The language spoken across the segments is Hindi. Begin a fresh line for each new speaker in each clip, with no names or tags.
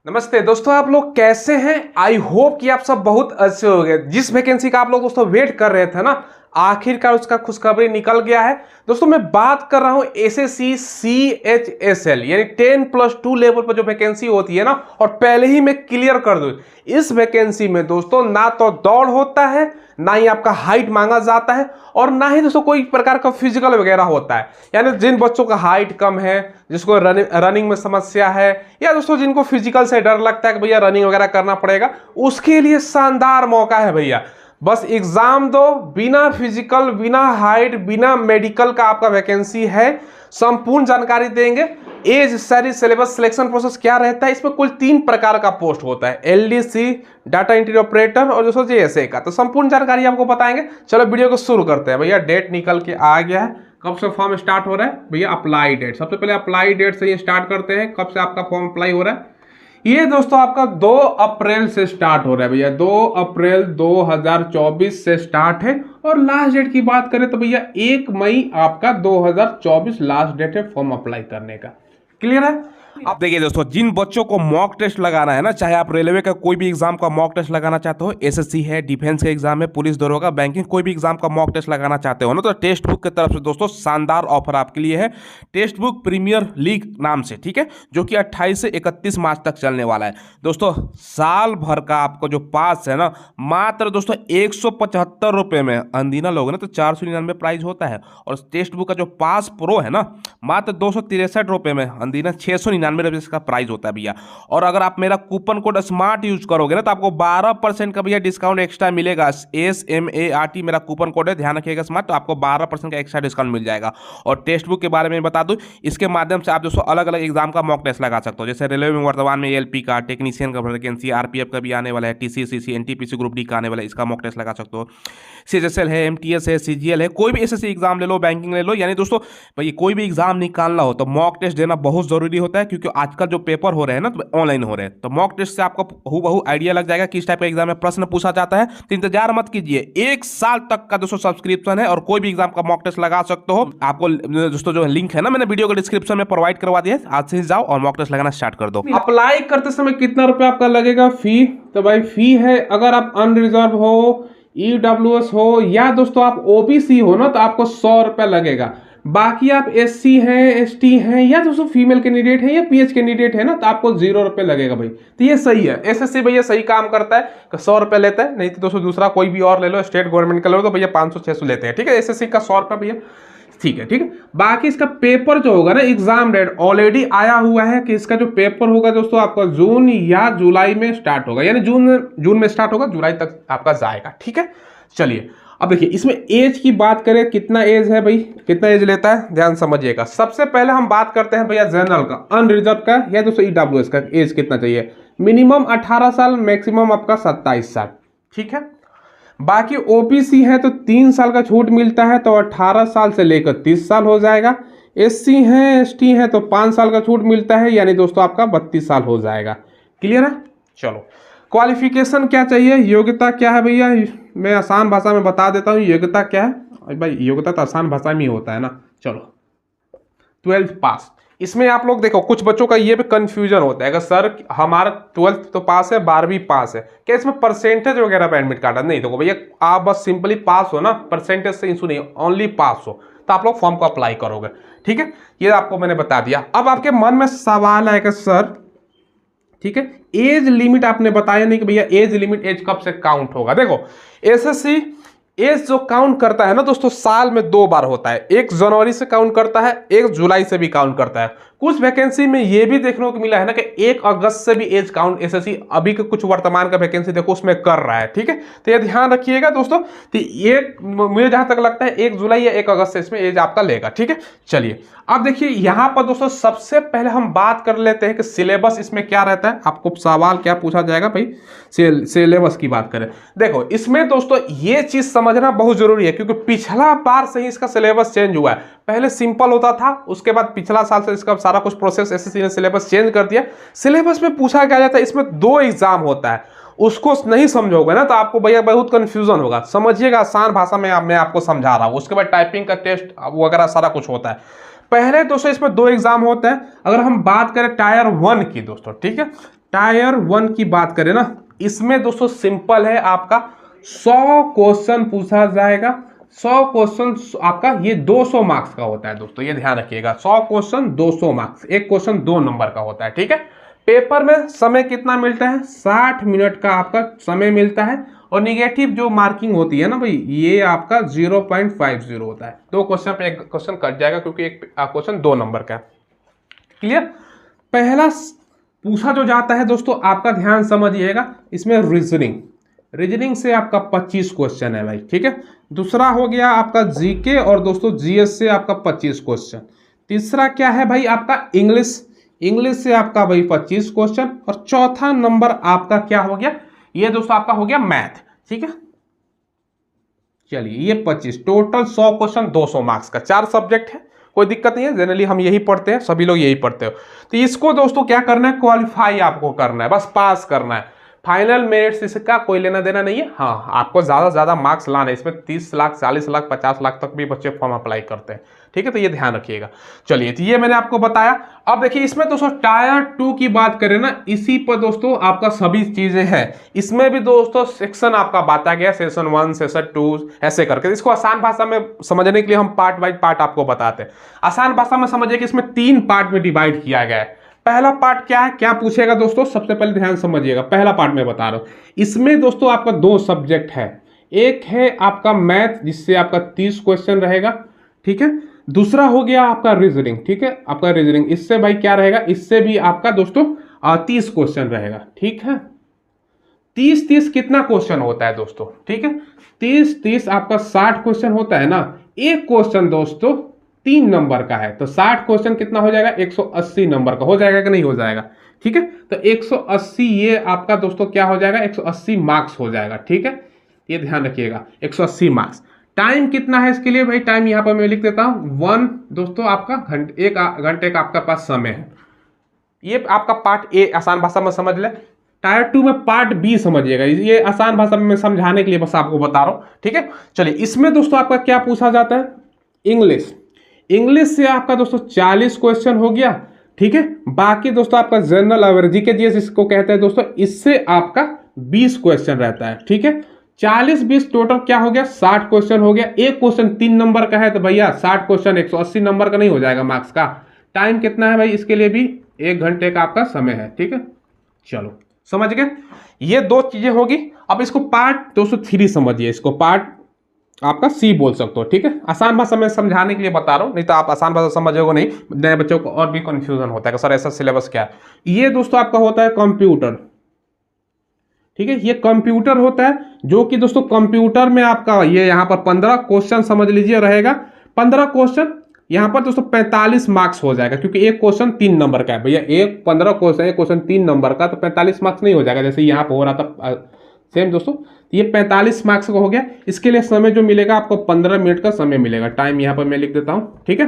नमस्ते दोस्तों, आप लोग कैसे हैं। आई होप कि आप सब बहुत अच्छे हो गए। जिस वैकेंसी का आप लोग दोस्तों वेट कर रहे थे ना, आखिरकार उसका खुशखबरी निकल गया है। दोस्तों मैं बात कर रहा हूं एसएससी CHSL यानी 10+2 लेवल पर जो वैकेंसी होती है ना, और पहले ही मैं क्लियर कर दूं, इस वैकेंसी में दोस्तों ना तो दौड़ होता है, ना ही आपका हाइट मांगा जाता है, और ना ही दोस्तों कोई प्रकार का फिजिकल वगैरह होता है। यानी जिन बच्चों का हाइट कम है, जिसको रनिंग में समस्या है, या दोस्तों जिनको फिजिकल से डर लगता है कि भैया रनिंग वगैरह करना पड़ेगा, उसके लिए शानदार मौका है भैया। बस एग्जाम दो, बिना फिजिकल, बिना हाइट, बिना मेडिकल का आपका वैकेंसी है। संपूर्ण जानकारी देंगे। एज, सारी सिलेबस, सिलेक्शन प्रोसेस क्या रहता है। इसमें कुल 3 प्रकार का पोस्ट होता है, LDC, डाटा एंट्री ऑपरेटर और दोस्तों JSA का। तो संपूर्ण जानकारी आपको बताएंगे। चलो वीडियो को शुरू करते हैं। भैया डेट निकल के आ गया है। कब से फॉर्म स्टार्ट हो रहा है भैया? Apply date. सबसे पहले अप्लाई डेट से ही स्टार्ट करते हैं। कब से आपका फॉर्म अप्लाई हो रहा है? ये दोस्तों आपका 2 अप्रैल से स्टार्ट हो रहा है भैया। 2 अप्रैल 2024 से स्टार्ट है। और लास्ट डेट की बात करें तो भैया 1 मई आपका 2024 लास्ट डेट है फॉर्म अप्लाई करने का। क्लियर है? अब देखिए दोस्तों, जिन बच्चों को मॉक टेस्ट लगाना है ना, चाहे आप रेलवे का कोई भी एग्जाम का मॉक टेस्ट लगाना चाहते हो, एसएससी है, डिफेंस का एग्जाम है, पुलिस दरोगा, बैंकिंग, कोई भी एग्जाम का मॉक टेस्ट लगाना चाहते हो ना, तो टेक्स्ट बुक की तरफ से दोस्तों शानदार ऑफर आपके लिए है। टेक्स्ट बुक प्रीमियर लीग नाम से, ठीक है, जो कि 28 से 31 मार्च तक चलने वाला है। दोस्तों साल भर का आपको जो पास है ना, मात्र दोस्तों 175 रुपये में, अंदीना लोग ना तो 499 प्राइस होता है। और टेक्स्ट बुक का जो पास प्रो है ना, मात्र 263 रुपये में, अंदीना 699 का प्राइस होता है भैया। और अगर आप मेरा कूपन कोड स्मार्ट यूज करोगे ना, तो आपको 12% का भैया डिस्काउंट एक्स्ट्रा मिलेगा। SMART मेरा कूपन कोड है, ध्यान रखिएगा स्मार्ट, तो आपको 12% का एक्स्ट्रा डिस्काउंट मिल जाएगा। और टेक्स्ट बुक के बारे में बता दूं, इसके माध्यम से आप दोस्तों अलग अलग एग्जाम का मॉक टेस्ट लगा सकते हो। जैसे रेलवे में वर्तमान में LP का, टेक्नीशियन का वैकेंसी, RPF का भी आने वाला है, TCCC NTPC ग्रुप डी का आने वाला है, इसका मॉक टेस्ट लगा सकते हो। CHSL है, MTS है, CGL है, कोई भी SSC एग्जाम ले लो, बैंकिंग ले लो। यानी दोस्तों भाई कोई भी एग्जाम निकालना हो तो मॉक टेस्ट देना बहुत जरूरी होता है, क्योंकि आजकल जो पेपर हो रहे हैं ना तो ऑनलाइन हो रहे हैं। तो मॉक टेस्ट से आपको हूबहू आइडिया लग जाएगा किस टाइप का एग्जाम में प्रश्न पूछा जाता है। तो इंतजार मत कीजिए, 1 साल तक का दोस्तों सब्सक्रिप्शन है और कोई भी एग्जाम का मॉक टेस्ट लगा सकते हो। आपको दोस्तों जो लिंक है ना, मैंने वीडियो के डिस्क्रिप्शन में प्रोवाइड करवा दिया है, आज से ही जाओ और मॉक टेस्ट लगाना स्टार्ट कर दो। अप्लाई करते समय कितना रुपया आपका लगेगा फी? तो भाई फी है, अगर आप अनरिजर्व हो, EWS हो, या दोस्तों आप OBC हो ना, तो आपको 100 रुपया लगेगा। बाकी आप SC हैं, ST हैं, या दोस्तों फीमेल कैंडिडेट है या PH कैंडिडेट है ना, तो आपको 0 रुपये लगेगा भाई। तो ये सही है। SSC भैया सही काम करता है, 100 रुपये लेता है। नहीं तो दोस्तों दूसरा कोई भी और ले लो, स्टेट गवर्नमेंट का ले लो, तो भैया 500-600 लेते हैं। ठीक है, SSC का 100 रुपये भैया, ठीक है। ठीक है, बाकी इसका पेपर जो होगा ना, एग्जाम डेट ऑलरेडी आया हुआ है कि इसका जो पेपर होगा दोस्तों आपका जून या जुलाई में स्टार्ट होगा। यानी जून में स्टार्ट होगा, जुलाई तक आपका जाएगा। ठीक है, चलिए अब देखिए इसमें एज की बात करें, कितना एज है भाई, कितना एज लेता है, ध्यान समझिएगा। सबसे पहले हम बात करते हैं भैया जनरल का, अनरिजर्व का, या दोस्तों EWS का एज कितना चाहिए। मिनिमम 18 साल, मैक्सिमम आपका 27 साल। ठीक है, बाकी OBC है तो 3 साल का छूट मिलता है, तो 18 साल से लेकर 30 साल हो जाएगा। SC है, ST है तो 5 साल का छूट मिलता है, यानी दोस्तों आपका 32 साल हो जाएगा। क्लियर है? चलो, क्वालिफिकेशन क्या चाहिए, योग्यता क्या है भैया, मैं आसान भाषा में बता देता हूँ। योग्यता क्या है भाई, योग्यता तो आसान भाषा में ही होता है ना। चलो, 12th पास। इसमें आप लोग देखो, कुछ बच्चों का ये भी कंफ्यूजन होता है कि सर हमारा 12th तो पास है, 12वीं पास है, क्या इसमें परसेंटेज वगैरह पे एडमिट कार्ड है? नहीं, देखो भैया आप बस सिंपली पास हो ना, परसेंटेज से इशू नहीं, ओनली पास हो तो आप लोग फॉर्म को अप्लाई करोगे। ठीक है, ये आपको मैंने बता दिया। अब आपके मन में सवाल है कि सर, ठीक है, एज लिमिट आपने बताया नहीं कि भैया एज लिमिट, एज कब से काउंट होगा। देखो SSC एज जो काउंट करता है ना दोस्तों, साल में 2 बार होता है। 1 जनवरी से काउंट करता है, 1 जुलाई से भी काउंट करता है। कुछ वैकेंसी में ये भी देखने को मिला है ना कि 1 अगस्त से भी एज काउंट SSC अभी के कुछ वर्तमान का वैकेंसी देखो उसमें कर रहा है। ठीक है, तो ये ध्यान रखिएगा दोस्तों। तो एक मुझे जहां तक लगता है 1 जुलाई या 1 अगस्त से इसमें एज आपका लेगा। ठीक है, चलिए अब देखिए यहां पर दोस्तों सबसे पहले हम बात कर लेते हैं कि सिलेबस इसमें क्या रहता है। आपको सवाल क्या पूछा जाएगा भाई, सिलेबस की बात करें। देखो इसमें दोस्तों ये चीज समझना बहुत जरूरी है, क्योंकि पिछला बार से ही इसका सिलेबस चेंज हुआ है। पहले सिंपल होता था, उसके बाद पिछला साल से इसका सारा कुछ प्रोसेस SSC ने सिलेबस चेंज कर दिया। सिलेबस में पूछा क्या जाता है, इसमें 2 एग्जाम होता है। उसको नहीं समझोगे ना तो आपको भैया बहुत कंफ्यूजन होगा। समझिएगा, आसान भाषा में मैं आपको समझा रहा हूँ। उसके बाद टाइपिंग का टेस्ट वगैरह सारा कुछ होता है। पहले दोस्तों इसमें 2 एग्जाम होते हैं। अगर हम बात करें टायर 1 की दोस्तों, ठीक है, टायर 1 की बात करें ना, इसमें दोस्तों सिंपल है, आपका 100 क्वेश्चन पूछा जाएगा। 100 क्वेश्चन आपका ये 200 मार्क्स का होता है दोस्तों, ये ध्यान रखिएगा। 100 क्वेश्चन 200 मार्क्स, एक क्वेश्चन 2 नंबर का होता है, ठीक है। पेपर में समय कितना मिलता है, 60 मिनट का आपका समय मिलता है। और निगेटिव जो मार्किंग होती है ना भाई, ये आपका 0.50 होता है। 2 क्वेश्चन पे एक क्वेश्चन कट जाएगा, क्योंकि एक क्वेश्चन 2 नंबर का है। क्लियर। पहला पूछा जो जाता है दोस्तों, आपका ध्यान समझिएगा, इसमें रीजनिंग से आपका 25 क्वेश्चन है भाई, ठीक है। दूसरा हो गया आपका जीके और दोस्तों जीएस से आपका 25 क्वेश्चन। तीसरा क्या है भाई, आपका इंग्लिश से आपका भाई 25 क्वेश्चन। और चौथा नंबर आपका क्या हो गया, ये दोस्तों आपका हो गया मैथ, ठीक है। चलिए ये 25, टोटल 100 क्वेश्चन 200 मार्क्स का, 4 सब्जेक्ट है, कोई दिक्कत नहीं है। जनरली हम यही पढ़ते हैं, सभी लोग यही पढ़ते हो। तो इसको दोस्तों क्या करना है, क्वालिफाई आपको करना है, बस पास करना है। फाइनल मेरिट से इसका कोई लेना देना नहीं है। हाँ, आपको ज़्यादा से ज़्यादा मार्क्स लाना है, इसमें 30 लाख 40 लाख 50 लाख तक भी बच्चे फॉर्म अप्लाई करते हैं, ठीक है। तो ये ध्यान रखिएगा। चलिए, तो ये मैंने आपको बताया। अब देखिए इसमें दोस्तों टायर 2 की बात करें ना, इसी पर दोस्तों आपका सभी चीज़ें हैं। इसमें भी दोस्तों सेक्शन आपका बांटा गया, सेशन 1 सेशन 2 ऐसे करके। इसको आसान भाषा में समझने के लिए हम पार्ट बाई पार्ट आपको बताते हैं। आसान भाषा में समझिए कि इसमें 3 पार्ट में डिवाइड किया गया है। पहला पार्ट क्या है, क्या पूछेगा दोस्तों, सबसे पहले ध्यान समझिएगा। पहला पार्ट में बता रहा हूं, इसमें दोस्तों आपका 2 सब्जेक्ट है। एक है आपका मैथ, जिससे आपका 30 क्वेश्चन रहेगा, ठीक है। दूसरा हो गया आपका रीजनिंग, ठीक है। आपका रीजनिंग, इससे भाई क्या रहेगा, इससे भी आपका दोस्तों 30 क्वेश्चन रहेगा, ठीक है। 30 कितना क्वेश्चन होता है दोस्तों, ठीक है। 30 आपका 60 क्वेश्चन होता है ना। एक क्वेश्चन दोस्तों 3 नंबर का है, तो 60 क्वेश्चन कितना हो जाएगा, 180 नंबर का हो जाएगा कि नहीं हो जाएगा, ठीक है। तो 180 ये आपका दोस्तों क्या हो जाएगा, 180 मार्क्स हो जाएगा, ठीक है। ये ध्यान रखिएगा, 180 मार्क्स। टाइम कितना है इसके लिए भाई, टाइम यहाँ पर मैं लिख देता हूँ 1 दोस्तों, आपका एक घंटे का आपका पास समय है। ये आपका पार्ट ए आसान भाषा में समझ ले। टायर 2 में पार्ट बी समझिएगा, ये आसान भाषा में मैं समझाने के लिए बस आपको बता रहा हूँ, ठीक है। चलिए, इसमें दोस्तों आपका क्या पूछा जाता है, इंग्लिश से आपका दोस्तों 40 क्वेश्चन हो गया, ठीक है। बाकी दोस्तों आपका जनरल अवेयर जीके जीएस इसको कहते हैं दोस्तों, इससे आपका 20 क्वेश्चन रहता है, ठीक है। 40-20 टोटल क्या हो गया, 60 क्वेश्चन हो गया। एक क्वेश्चन 3 नंबर का है, तो भैया 60 क्वेश्चन 180 नंबर का नहीं हो जाएगा मार्क्स का। टाइम कितना है भाई, इसके लिए भी 1 घंटे का आपका समय है, ठीक है। चलो समझ गए, ये 2 चीजें होगी। अब इसको पार्ट दोस्तों 3 समझिए, इसको पार्ट आपका सी बोल सकते हो, ठीक है। आसान भाषा में समझाने के लिए बता रहा हूं, नहीं तो आप आसान भाषा समझोगे नहीं, नए बच्चों को और भी कंफ्यूजन होता है कि सर ऐसा सिलेबस क्या है। ये दोस्तों आपका होता है कंप्यूटर, ठीक है। ये कंप्यूटर होता है, जो कि दोस्तों कंप्यूटर में आपका ये यहाँ पर 15 क्वेश्चन समझ लीजिए रहेगा। 15 क्वेश्चन यहाँ पर दोस्तों 45 मार्क्स हो जाएगा, क्योंकि एक क्वेश्चन 3 नंबर का है भैया। 15 क्वेश्चन, एक क्वेश्चन 3 नंबर का, तो 45 मार्क्स नहीं हो जाएगा, जैसे यहाँ पर हो रहा था सेम दोस्तों। ये 45 मार्क्स का हो गया। इसके लिए समय जो मिलेगा आपको 15 मिनट का समय मिलेगा। टाइम यहाँ पर मैं लिख देता हूँ, ठीक है।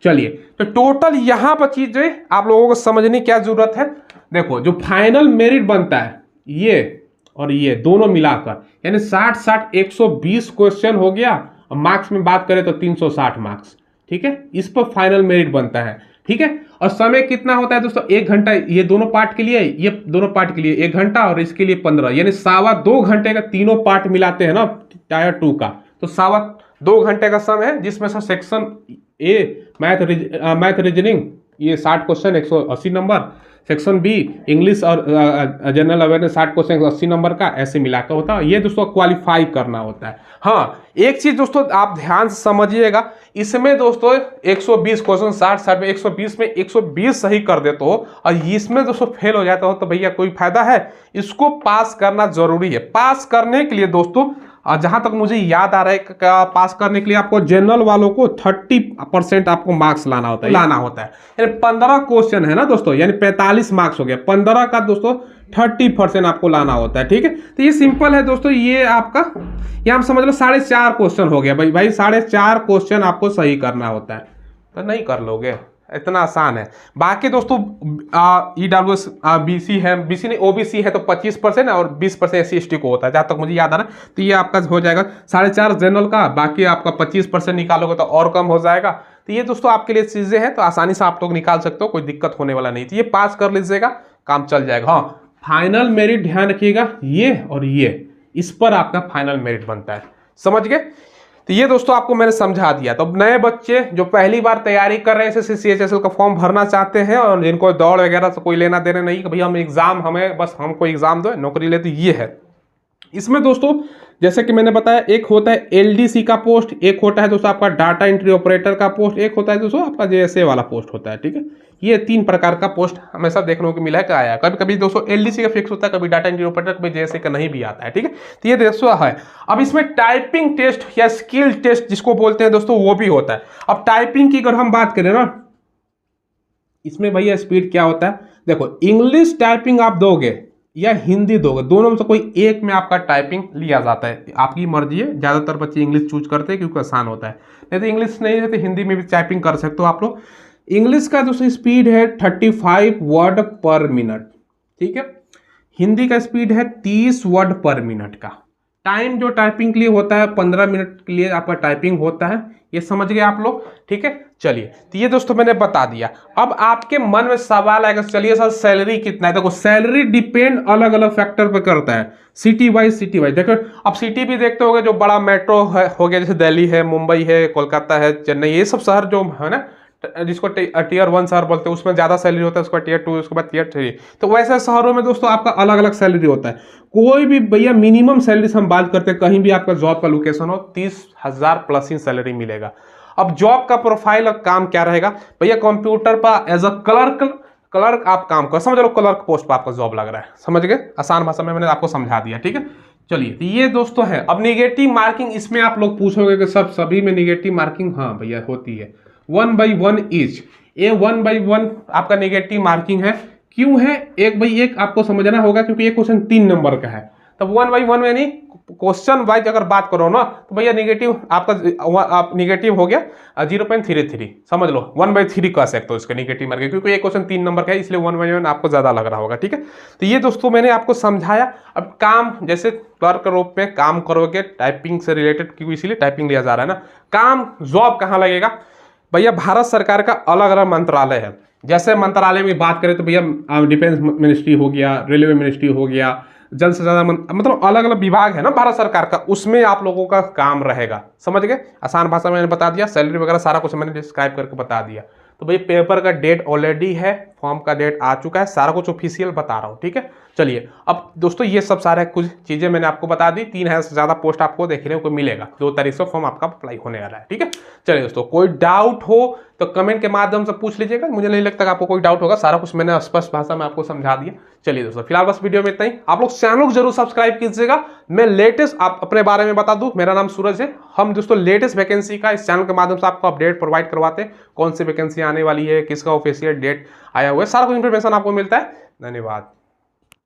चलिए, तो टोटल यहाँ पर चीजें आप लोगों को समझने की क्या जरूरत है। देखो, जो फाइनल मेरिट बनता है ये और ये दोनों मिलाकर, यानी 60 120 क्वेश्चन हो गया। और मार्क्स में बात करें तो 360 मार्क्स, ठीक है। इस पर फाइनल मेरिट बनता है, ठीक है। और समय कितना होता है दोस्तों, 1 घंटा। ये दोनों पार्ट के लिए, ये दोनों पार्ट के लिए 1 घंटा और इसके लिए 15, यानी 2.25 घंटे का तीनों पार्ट मिलाते हैं ना टायर 2 का, तो 2.25 घंटे का समय है, जिसमें से सेक्शन ए मैथ रीजनिंग ये 60 question 180 number, section B English और जनरल अवेयरनेस 60 क्वेश्चन 180 नंबर का, ऐसे मिलाकर होता है। ये दोस्तों क्वालिफाई करना होता है। हाँ, एक चीज दोस्तों आप ध्यान से समझिएगा, इसमें दोस्तों 120 क्वेश्चन 60 में 120 में 120 सही कर देते हो और इसमें दोस्तों फेल हो जाता हो, तो भैया कोई फायदा है। इसको पास करना जरूरी है। पास करने के लिए दोस्तों, जहां तक मुझे याद आ रहा है, पास करने के लिए आपको जनरल वालों को 30% आपको मार्क्स लाना होता है, यानी 15 क्वेश्चन है ना दोस्तों, यानी 45 मार्क्स हो गया। 15 का दोस्तों 30% आपको लाना होता है, ठीक है। तो ये सिंपल है दोस्तों। ये आपका यहाँ समझ लो 4.5 क्वेश्चन हो गया भाई 4.5 क्वेश्चन आपको सही करना होता है, तो नहीं कर लोगे, इतना आसान है। बाकी दोस्तों EWS BC है, BC नहीं OBC है तो 25% और 20% SC ST को होता है, जहाँ तक मुझे याद आ रहा है। तो ये आपका हो जाएगा 4.5 जनरल का, बाकी आपका 25% निकालोगे तो और कम हो जाएगा। तो ये दोस्तों आपके लिए चीज़ें हैं, तो आसानी से आप लोग निकाल सकते हो, कोई दिक्कत होने वाला नहीं। तो ये पास कर लीजिएगा, काम चल जाएगा। हाँ, फाइनल मेरिट ध्यान रखिएगा, ये और ये, इस पर आपका फाइनल मेरिट बनता है, समझ गए। तो ये दोस्तों आपको मैंने समझा दिया। तो अब नए बच्चे जो पहली बार तैयारी कर रहे हैं एसएससी सीएचएसएल का फॉर्म भरना चाहते हैं और जिनको दौड़ वगैरह से कोई लेना देना नहीं कि भाई हम एग्जाम, हमें बस हमको एग्जाम दो नौकरी ले, तो ये है। इसमें दोस्तों जैसे कि मैंने बताया, एक होता है एलडीसी का पोस्ट, एक होता है दोस्तों आपका डाटा एंट्री ऑपरेटर का पोस्ट, एक होता है दोस्तों आपका जेएसए वाला पोस्ट होता है, ठीक है। ये 3 प्रकार का पोस्ट हमेशा देखने को मिला है, क्या आया। कभी कभी दोस्तों एलडीसी का फिक्स होता है, कभी डाटा एंट्री ऑपरेटर, कभी जेएसए का नहीं भी आता है, ठीक है। तो ये दोस्तों है। अब इसमें टाइपिंग टेस्ट या स्किल टेस्ट जिसको बोलते हैं दोस्तों, वो भी होता है। अब टाइपिंग की अगर हम बात करें ना, इसमें भैया स्पीड क्या होता है, देखो इंग्लिश टाइपिंग आप दोगे या हिंदी दोगे, दोनों में से कोई एक में आपका टाइपिंग लिया जाता है, आपकी मर्जी है। ज्यादातर बच्चे इंग्लिश चूज करते हैं क्योंकि आसान होता है, नहीं तो इंग्लिश नहीं है तो हिंदी में भी टाइपिंग कर सकते हो आप लोग। इंग्लिश का दोस्तों स्पीड है 35 वर्ड पर मिनट, ठीक है। हिंदी का स्पीड है 30 वर्ड पर मिनट का। टाइम जो टाइपिंग के लिए होता है 15 मिनट के लिए आपका टाइपिंग होता है, ये समझ गए आप लोग, ठीक है। चलिए, तो ये दोस्तों मैंने बता दिया। अब आपके मन में सवाल आएगा, चलिए सर सैलरी कितना है। देखो सैलरी डिपेंड अलग अलग फैक्टर पे करता है, सिटी वाइज देखो। अब सिटी भी देखते होंगे, जो बड़ा मेट्रो हो गया, जैसे दिल्ली है, मुंबई है, कोलकाता है, चेन्नई, ये सब शहर जो है ना, जिसको टियर 1 शहर बोलते हैं, उसमें ज्यादा सैलरी होता है, उसके बाद टियर 2, उसके बाद टियर 3। तो वैसे शहरों में दोस्तों आपका अलग अलग सैलरी होता है। कोई भी भैया मिनिमम सैलरी से हम बात करते हैं, कहीं भी आपका जॉब का लोकेशन हो, 30,000 प्लस ही सैलरी मिलेगा। अब जॉब का प्रोफाइल और काम क्या रहेगा भैया, कंप्यूटर पर एज अ क्लर्क आप काम कर, समझ लो क्लर्क पोस्ट पर आपका जॉब लग रहा है, समझ गए। आसान भाषा में मैंने आपको समझा दिया, ठीक है। चलिए, तो ये दोस्तों है। अब निगेटिव मार्किंग, इसमें आप लोग पूछोगे कि सभी में निगेटिव मार्किंग, हाँ भैया होती है। 1/1 ईच, ये 1/1 आपका निगेटिव मार्किंग है। क्यों है? एक आपको समझना होगा, क्योंकि ये क्वेश्चन 3 नंबर का है। तब 1/1 यानी क्वेश्चन वाइज अगर बात करो ना, तो भैया निगेटिव आपका निगेटिव हो गया 0.33, समझ लो 1/3 कह सकते हो इसका निगेटिव मार्किंग, क्योंकि ये क्वेश्चन 3 नंबर का है, इसलिए 1/1 आपको ज्यादा लग रहा होगा, ठीक है। तो ये दोस्तों मैंने आपको समझाया। अब काम, जैसे क्लर्क के रूप में काम करोगे टाइपिंग से रिलेटेड, क्योंकि इसीलिए टाइपिंग लिया जा रहा है ना। काम जॉब कहाँ लगेगा भैया, भारत सरकार का अलग अलग मंत्रालय है। जैसे मंत्रालय में बात करें तो भैया डिफेंस मिनिस्ट्री हो गया, रेलवे मिनिस्ट्री हो गया, जल संसाधन मतलब अलग अलग विभाग है ना भारत सरकार का, उसमें आप लोगों का काम रहेगा, समझ गए। आसान भाषा में मैंने बता दिया, सैलरी वगैरह सारा कुछ मैंने डिस्क्राइब करके बता दिया। तो भैया पेपर का डेट ऑलरेडी है, फॉर्म का डेट आ चुका है, सारा कुछ ऑफिशियल बता रहा हूँ, ठीक है। चलिए, अब दोस्तों ये सब सारे कुछ चीजें मैंने आपको बता दी। 3000 से ज्यादा पोस्ट आपको देखने को मिलेगा, 2 तारीख से फॉर्म आपका अप्लाई होने वाला है, ठीक है। चलिए दोस्तों, कोई डाउट हो तो कमेंट के माध्यम से पूछ लीजिएगा, मुझे नहीं लगता कि आपको कोई डाउट होगा, सारा कुछ मैंने स्पष्ट भाषा में आपको समझा दिया। चलिए दोस्तों, फिलहाल बस वीडियो में इतना ही। आप लोग चैनल को जरूर सब्सक्राइब कीजिएगा। मैं लेटेस्ट आप अपने बारे में बता दूं, मेरा नाम सूरज है। हम दोस्तों लेटेस्ट वैकेंसी का इस चैनल के माध्यम से आपको अपडेट प्रोवाइड करवाते हैं, कौन सी वैकेंसी आने वाली है, किसका ऑफिशियल डेट आया हुआ है, सारा कुछ इंफॉर्मेशन आपको मिलता है। धन्यवाद।